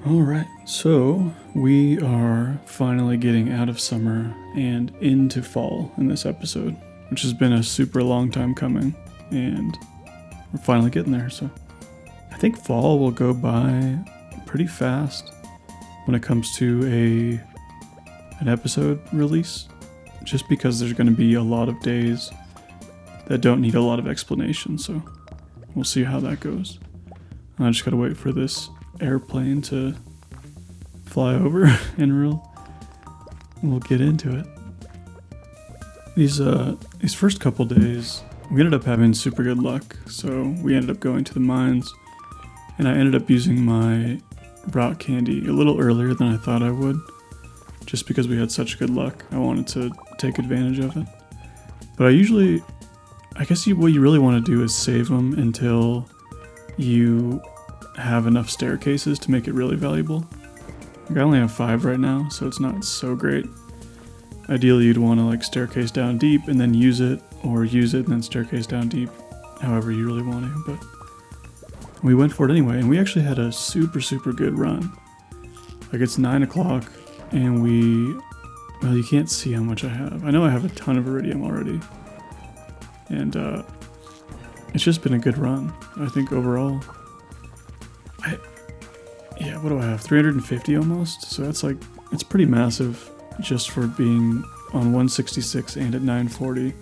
Alright, so we are finally getting out of summer and into fall in this episode, which has been a super long time coming, and we're finally getting there, so I think fall will go by pretty fast when it comes to an episode release, just because there's going to be a lot of days that don't need a lot of explanation, so we'll see how that goes. I just gotta wait for this airplane to fly over and we'll get into it. These first couple days we ended up having super good luck, so we ended up going to the mines and I ended up using my rock candy a little earlier than I thought I would, just because we had such good luck. I wanted to take advantage of it, but I guess what you really want to do is save them until you have enough staircases to make it really valuable. Like, I only have 5 right now, so it's not so great. Ideally, you'd want to like staircase down deep and then use it, or use it and then staircase down deep, however you really want to. But we went for it anyway, and we actually had a super good run. Like, it's 9 o'clock, and well, you can't see how much I have. I know I have a ton of iridium already, and it's just been a good run, I think, overall. What do I have? 350 almost? So that's it's pretty massive just for being on 166 and at 940.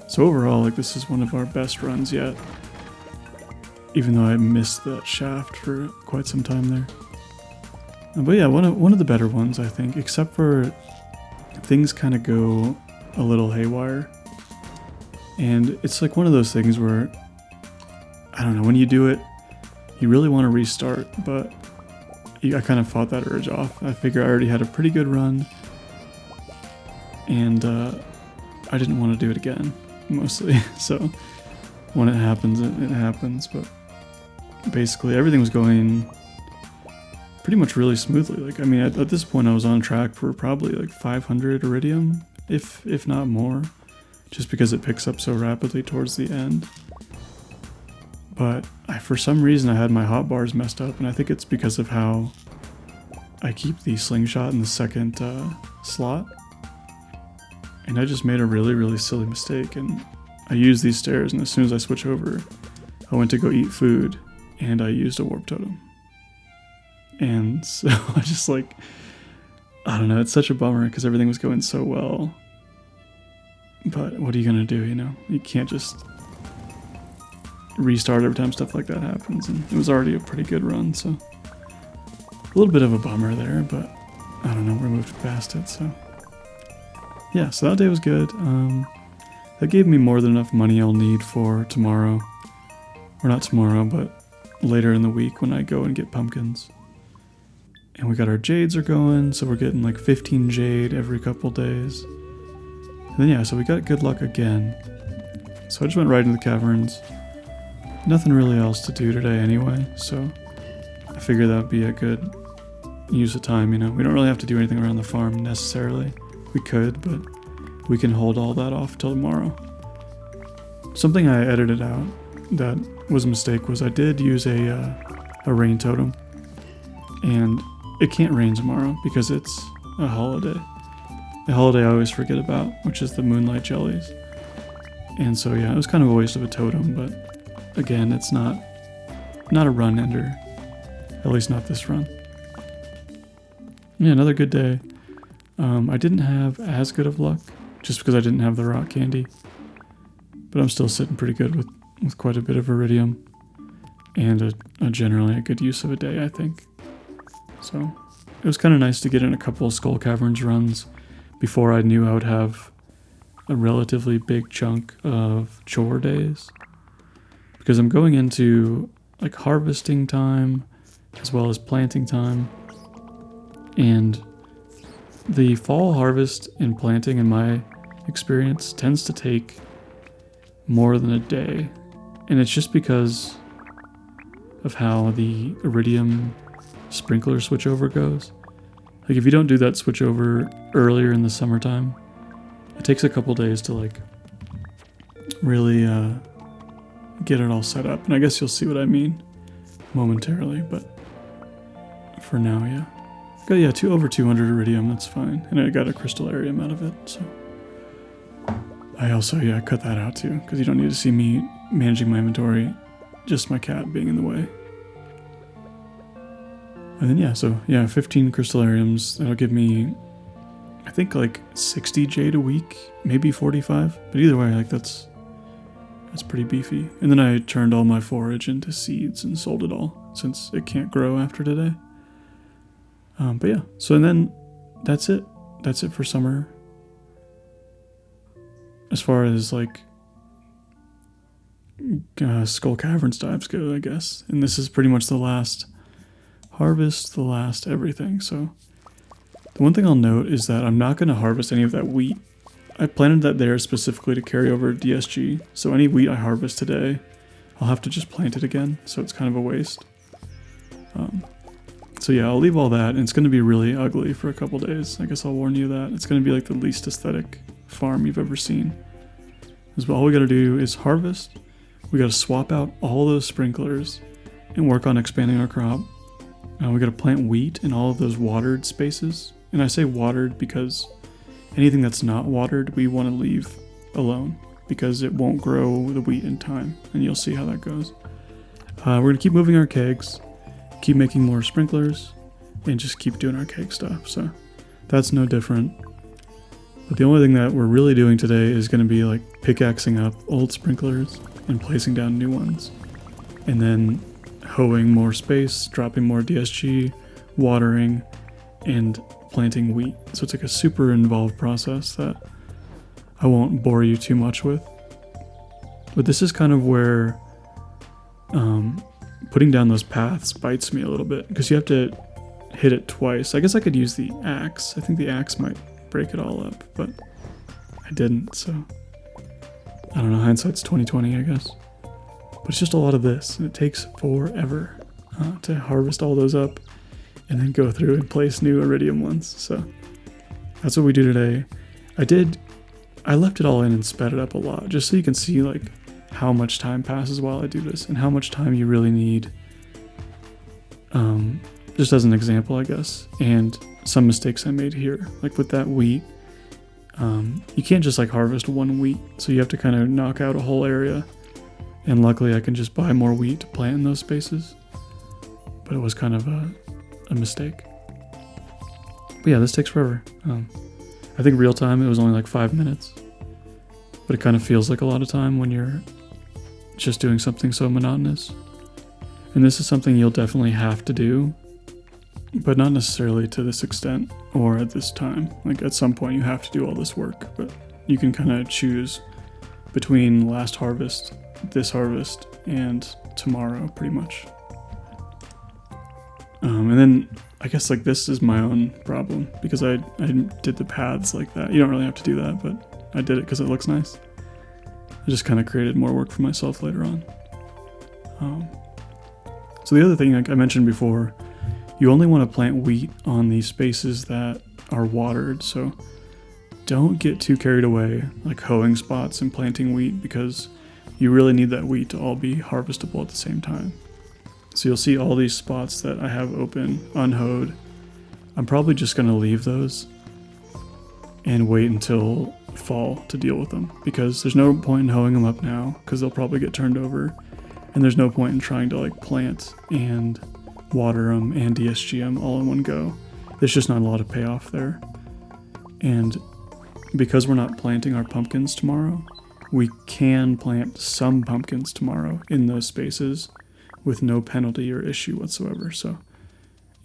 So overall, this is one of our best runs yet. Even though I missed that shaft for quite some time there. But yeah, one of the better ones, I think, except for things kind of go a little haywire. And it's one of those things where, I don't know, when you do it, you really want to restart, but I kind of fought that urge off. I figure I already had a pretty good run, and I didn't want to do it again, mostly. So when it happens, it happens, but basically everything was going pretty much really smoothly. At this point I was on track for probably 500 iridium, if not more, just because it picks up so rapidly towards the end. But for some reason I had my hotbars messed up, and I think it's because of how I keep the slingshot in the second slot. And I just made a really silly mistake, and I used these stairs, and as soon as I switch over, I went to go eat food, and I used a warp totem. And so I just I don't know, it's such a bummer because everything was going so well. But what are you gonna do, You can't just restart every time stuff like that happens, and it was already a pretty good run, so a little bit of a bummer there, but I don't know, we moved past it. So yeah, so that day was good. That gave me more than enough money I'll need for tomorrow, or not tomorrow, but later in the week when I go and get pumpkins. And we got our jades are going, so we're getting 15 jade every couple days. And then yeah, so we got good luck again, so I just went right into the caverns. Nothing really else to do today anyway, so I figured that would be a good use of time, We don't really have to do anything around the farm necessarily. We could, but we can hold all that off till tomorrow. Something I edited out that was a mistake was I did use a rain totem, and it can't rain tomorrow because it's a holiday. A holiday I always forget about, which is the moonlight jellies. And so yeah, it was kind of a waste of a totem, but again, it's not a run ender, at least not this run. Yeah, another good day. I didn't have as good of luck, just because I didn't have the rock candy, but I'm still sitting pretty good with quite a bit of iridium, and generally a good use of a day, I think. So it was kind of nice to get in a couple of skull caverns runs before I knew I would have a relatively big chunk of chore days. Because I'm going into harvesting time as well as planting time, and the fall harvest and planting, in my experience, tends to take more than a day, and it's just because of how the iridium sprinkler switchover goes. If you don't do that switchover earlier in the summertime, it takes a couple days to really get it all set up, and I guess you'll see what I mean momentarily. But for now, yeah. Got, yeah, over 200 iridium, that's fine. And I got a crystallarium out of it, so. I also, yeah, cut that out too, because you don't need to see me managing my inventory, just my cat being in the way. And then, yeah, so, yeah, 15 crystallariums, that'll give me, I think, like 60 jade a week, maybe 45, but either way, like, that's pretty beefy. And then I turned all my forage into seeds and sold it all, since it can't grow after today. But yeah, so and then that's it. That's it for summer. As far as like Skull Caverns dives go, I guess. And this is pretty much the last harvest, the last everything. So the one thing I'll note is that I'm not going to harvest any of that wheat. I planted that there specifically to carry over DSG. So any wheat I harvest today, I'll have to just plant it again. So it's kind of a waste. So yeah, I'll leave all that, and it's going to be really ugly for a couple days. I guess I'll warn you that. It's going to be like the least aesthetic farm you've ever seen. Because all we got to do is harvest. We got to swap out all those sprinklers and work on expanding our crop. We got to plant wheat in all of those watered spaces. And I say watered because anything that's not watered, we want to leave alone because it won't grow the wheat in time. And you'll see how that goes. We're going to keep moving our kegs. Keep making more sprinklers, and just keep doing our keg stuff. So that's no different. But the only thing that we're really doing today is going to be like pickaxing up old sprinklers and placing down new ones. And then hoeing more space, dropping more DSG, watering, and planting wheat. So it's like a super involved process that I won't bore you too much with. But this is kind of where putting down those paths bites me a little bit, because you have to hit it twice. I guess I could use the axe. I think the axe might break it all up, but I didn't, so I don't know, hindsight's 20/20, I guess. But it's just a lot of this, and it takes forever to harvest all those up and then go through and place new iridium ones. So that's what we do today. I left it all in and sped it up a lot, just so you can see like how much time passes while I do this, and how much time you really need, just as an example, I guess, and some mistakes I made here. Like with that wheat, you can't just like harvest one wheat, so you have to kind of knock out a whole area, and luckily I can just buy more wheat to plant in those spaces, but it was kind of a mistake. But yeah, this takes forever. I think real time it was only like 5 minutes, but it kind of feels like a lot of time when you're just doing something so monotonous. And this is something you'll definitely have to do, but not necessarily to this extent or at this time. Like at some point you have to do all this work, but you can kind of choose between last harvest, this harvest, and tomorrow pretty much. And then I guess like this is my own problem, because I did the paths like that. You don't really have to do that, but I did it because it looks nice. I just kind of created more work for myself later on. So the other thing, like I mentioned before, you only want to plant wheat on these spaces that are watered. So don't get too carried away, like hoeing spots and planting wheat, because you really need that wheat to all be harvestable at the same time. So you'll see all these spots that I have open, unhoed. I'm probably just going to leave those and wait until fall to deal with them, because there's no point in hoeing them up now, because they'll probably get turned over, and there's no point in trying to like plant and water them and DSG them all in one go. There's just not a lot of payoff there. And because we're not planting our pumpkins tomorrow, we can plant some pumpkins tomorrow in those spaces with no penalty or issue whatsoever. So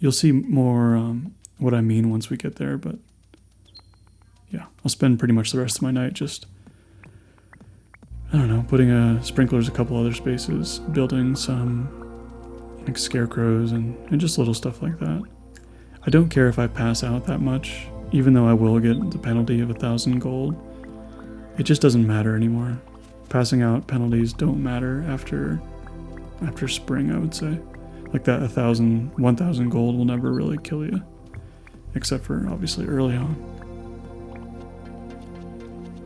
you'll see more what I mean once we get there, but yeah, I'll spend pretty much the rest of my night just, I don't know, putting sprinklers a couple other spaces, building some like scarecrows and just little stuff like that. I don't care if I pass out that much, even though I will get the penalty of 1,000 gold. It just doesn't matter anymore. Passing out penalties don't matter after spring, I would say. Like that 1,000 gold will never really kill you, except for obviously early on.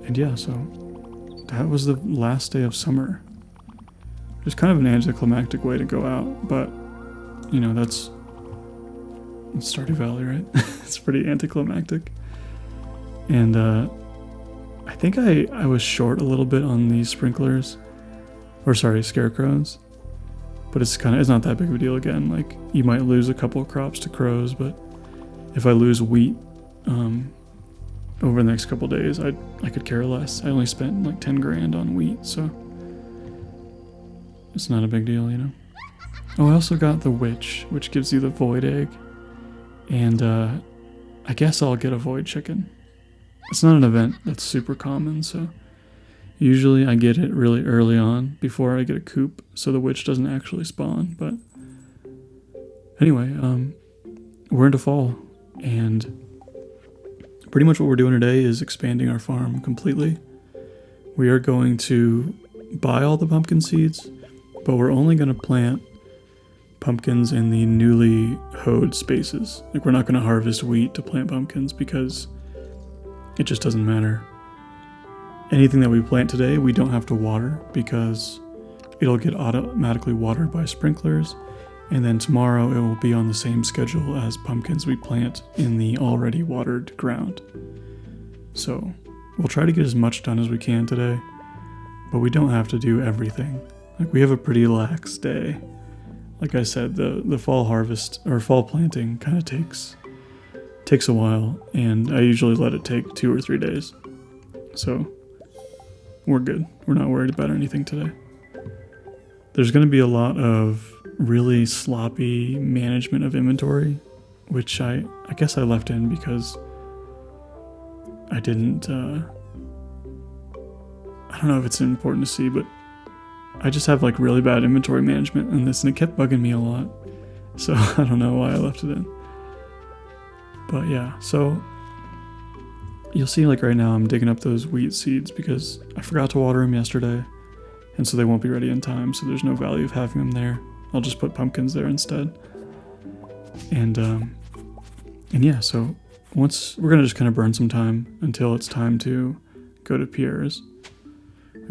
And yeah, so that was the last day of summer. Just kind of an anticlimactic way to go out, but you know, that's It's Stardew Valley, right? It's pretty anticlimactic. And I think I was short a little bit on these sprinklers. Or sorry, scarecrows. But it's not that big of a deal again. Like, you might lose a couple of crops to crows, but if I lose wheat over the next couple of days, I could care less. I only spent like 10 grand on wheat, so it's not a big deal, you know. Oh, I also got the witch, which gives you the void egg. And I guess I'll get a void chicken. It's not an event that's super common, so usually I get it really early on before I get a coop, so the witch doesn't actually spawn. But anyway, we're into fall, and pretty much what we're doing today is expanding our farm completely. We are going to buy all the pumpkin seeds, but we're only going to plant pumpkins in the newly hoed spaces. Like, we're not going to harvest wheat to plant pumpkins because it just doesn't matter. Anything that we plant today, we don't have to water because it'll get automatically watered by sprinklers, and then tomorrow it will be on the same schedule as pumpkins we plant in the already watered ground. So we'll try to get as much done as we can today, but we don't have to do everything. Like, we have a pretty lax day. Like I said, the fall harvest or fall planting kind of takes a while, and I usually let it take 2 or 3 days. So we're good. We're not worried about anything today. There's going to be a lot of really sloppy management of inventory, which I guess I left in because I didn't, I don't know if it's important to see, but I just have like really bad inventory management in this, and it kept bugging me a lot. So I don't know why I left it in. But yeah, so you'll see like right now I'm digging up those wheat seeds because I forgot to water them yesterday, and so they won't be ready in time, so there's no value of having them there. I'll just put pumpkins there instead. And yeah, so once we're gonna just kind of burn some time until it's time to go to Pierre's.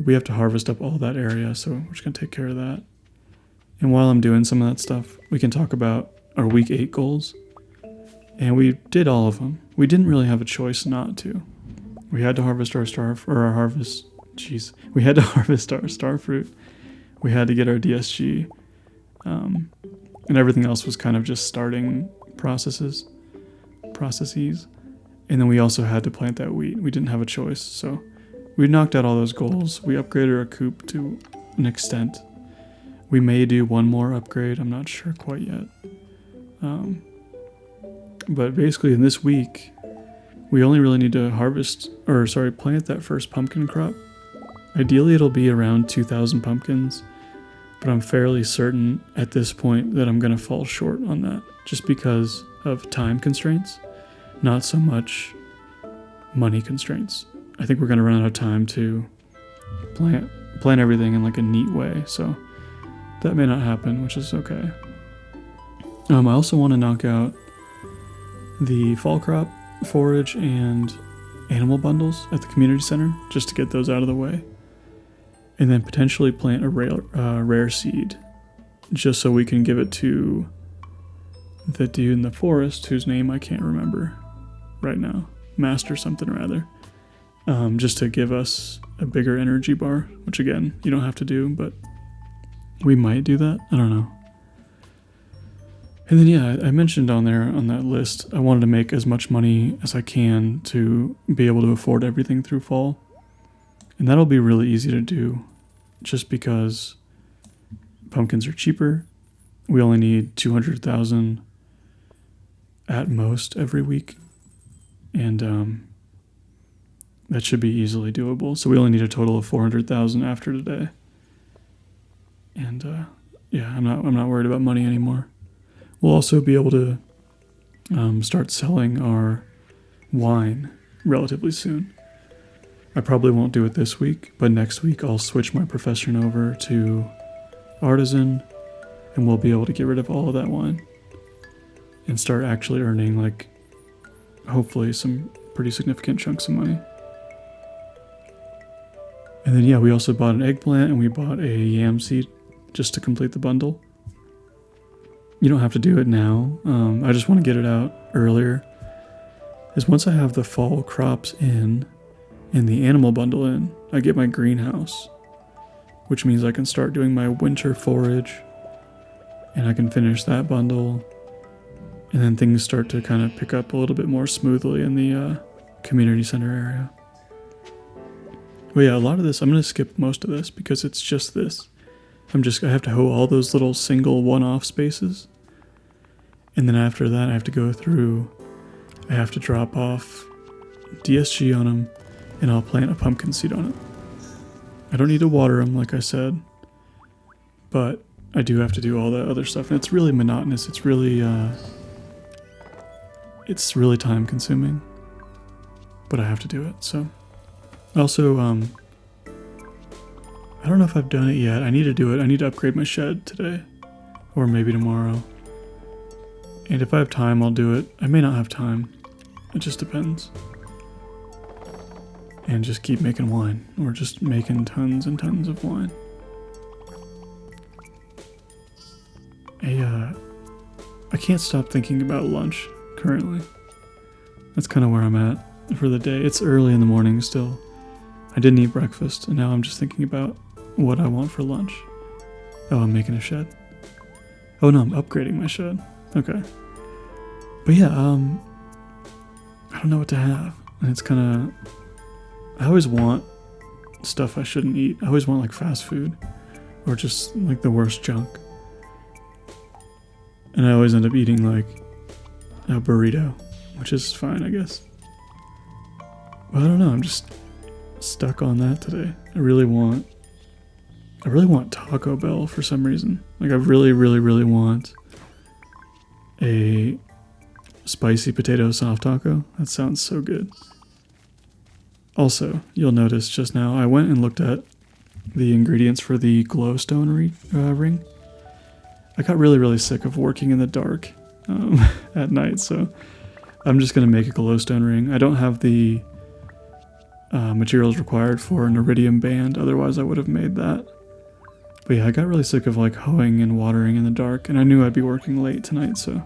We have to harvest up all that area, so we're just gonna take care of that. And while I'm doing some of that stuff, we can talk about our week 8 goals. And we did all of them. We didn't really have a choice not to. We had to harvest our we had to harvest our star fruit. We had to get our DSG. And everything else was kind of just starting processes. And then we also had to plant that wheat. We didn't have a choice, so we knocked out all those goals. We upgraded our coop to an extent. We may do one more upgrade. I'm not sure quite yet. But basically in this week, we only really need to plant that first pumpkin crop. Ideally it'll be around 2,000 pumpkins, but I'm fairly certain at this point that I'm going to fall short on that just because of time constraints, not so much money constraints. I think we're going to run out of time to plant everything in like a neat way, so that may not happen, which is okay. I also want to knock out the fall crop, forage, and animal bundles at the community center, just to get those out of the way. And then potentially plant a rare seed, just so we can give it to the dude in the forest, whose name I can't remember right now. Master something or other. Just to give us a bigger energy bar, which again, you don't have to do, but we might do that. I don't know. And then yeah, I mentioned on there on that list, I wanted to make as much money as I can to be able to afford everything through fall. And that'll be really easy to do just because pumpkins are cheaper. We only need 200,000 at most every week. And that should be easily doable. So we only need a total of 400,000 after today. And yeah, I'm not worried about money anymore. We'll also be able to start selling our wine relatively soon. I probably won't do it this week, but next week I'll switch my profession over to artisan, and we'll be able to get rid of all of that wine and start actually earning, like, hopefully some pretty significant chunks of money. And then yeah, we also bought an eggplant and we bought a yam seed just to complete the bundle. you don't have to do it now. I just want to get it out earlier. Is once I have the fall crops in and the animal bundle in, I get my greenhouse, which means I can start doing my winter forage, and I can finish that bundle, and then things start to kind of pick up a little bit more smoothly in the community center area. But yeah, a lot of this, I'm going to skip most of this because it's just this. I have to hoe all those little single one-off spaces, and then after that I have to go through, I have to drop off DSG on them, and I'll plant a pumpkin seed on it. I don't need to water them, like I said, but I do have to do all that other stuff, and it's really monotonous. It's really time consuming, but I have to do it. So also, I don't know if I've done it yet. I need to do it. I need to upgrade my shed today, or maybe tomorrow. And if I have time, I'll do it. I may not have time. It just depends. And just keep making wine, or just making tons and tons of wine. I can't stop thinking about lunch currently. That's kind of where I'm at for the day. It's early in the morning still. I didn't eat breakfast, and now I'm just thinking about what I want for lunch. Oh, I'm making a shed. Oh no, I'm upgrading my shed. Okay. But yeah, I don't know what to have. And it's kind of, I always want stuff I shouldn't eat. I always want like fast food, or just like the worst junk. And I always end up eating like a burrito, which is fine, I guess. Well, I don't know, I'm just stuck on that today. I really want Taco Bell for some reason. Like I really, really, really want a spicy potato soft taco. That sounds so good. Also, you'll notice just now, I went and looked at the ingredients for the glowstone ring. I got really, really sick of working in the dark at night, so I'm just going to make a glowstone ring. I don't have the materials required for an iridium band, otherwise I would have made that. But yeah, I got really sick of like hoeing and watering in the dark, and I knew I'd be working late tonight, so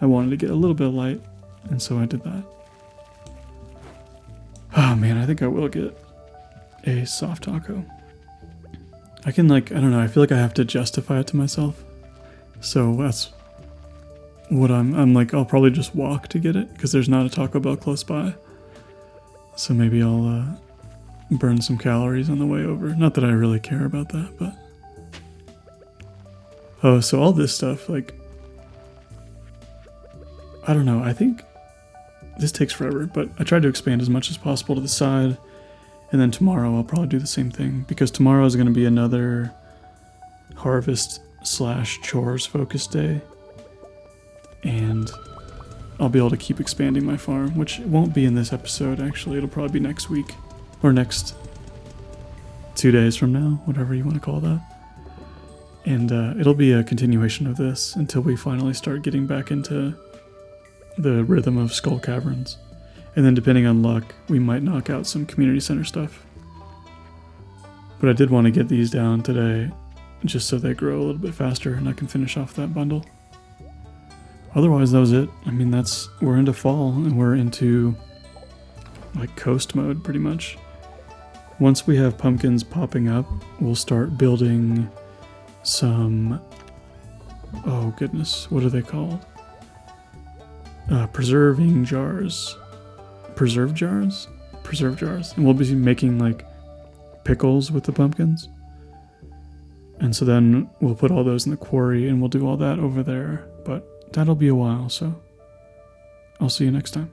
I wanted to get a little bit of light, and so I did that. Oh man, I think I will get a soft taco. I can I don't know, I feel like I have to justify it to myself. So that's what I'm like, I'll probably just walk to get it, because there's not a Taco Bell close by. So maybe I'll burn some calories on the way over. Not that I really care about that, but... Oh, so all this stuff, like... I don't know, I think this takes forever, but I tried to expand as much as possible to the side, and then tomorrow I'll probably do the same thing, because tomorrow is going to be another harvest/chores focused day, and I'll be able to keep expanding my farm, which won't be in this episode actually, it'll probably be next week, or next 2 days from now, whatever you want to call that. And it'll be a continuation of this until we finally start getting back into the rhythm of skull caverns. And then depending on luck, we might knock out some community center stuff. But I did want to get these down today, just so they grow a little bit faster and I can finish off that bundle. Otherwise, that was it. I mean, we're into fall and we're into like coast mode pretty much. Once we have pumpkins popping up, we'll start building some, oh goodness, what are they called? Preserving jars. Preserve jars? Preserve jars. And we'll be making like pickles with the pumpkins. And so then we'll put all those in the quarry and we'll do all that over there. But that'll be a while, so I'll see you next time.